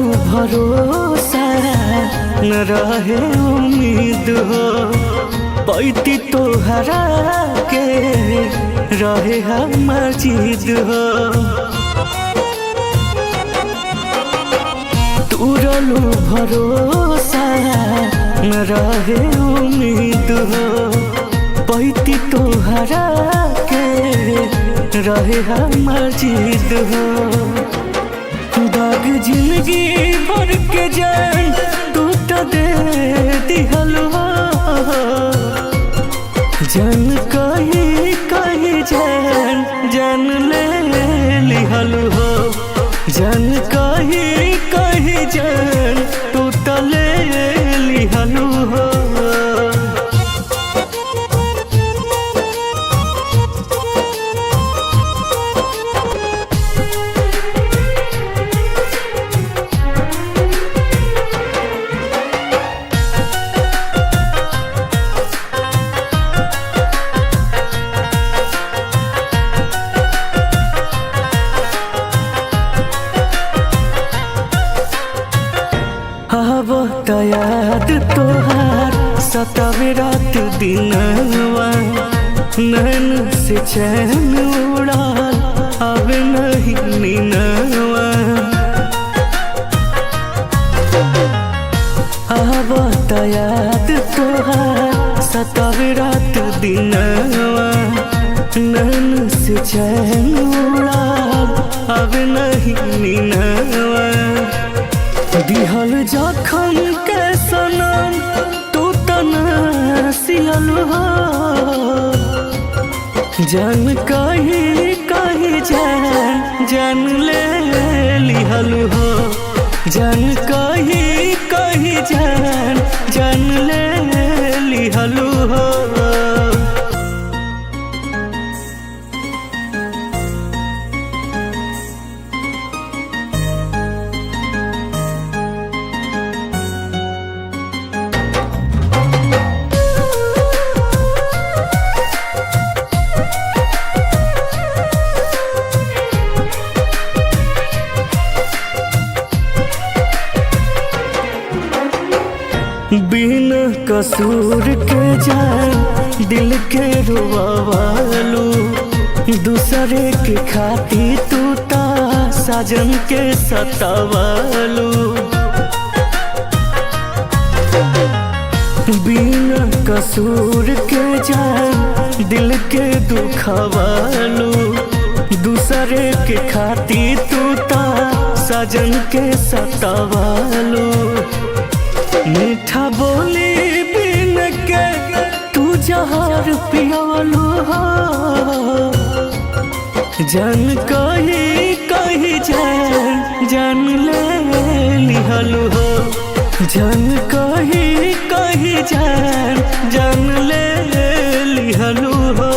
भरोसा न रहे उम्मीद हो, पैती तोहरा के रहे हमर जिद हो। तुरलू भरोसा न रहे उम्मीद हो, पैती तोहरा के रहे हमर जिद हो। दाग जिंदगी भर के जान तू तो दे दिहल हो, जान कही कही जान जान ले लिहल हो, जान कही कही जान तू तो ले लिहल हो। अब याद तोहार सतावे रात दिनवा, नैन से चैन उड़ाल अब नहीं नीनवा। अब याद तोहार सतावे रात दिनवा, नैन से चैन उड़ाल अब नहीं नीनवा। दिहल जखम के सनम तू तना सियल हो, जान कही कही जान जान ले लिहल हो, जान कही कही जान जान ले लिहल हो। बिना कसूर के जान दिल के रुवालू, दूसरे के खाती तू ता साजन के सतावालू। बिना कसूर के जान दिल के दुखवालू, दूसरे के खाती तू ता साजन के सतावालू। मीठा बोली बिन के तू जहर पियालू हो, जान कही कही जान जान ले लिहल हो, जान कही कही जान जान ले लिहल हो।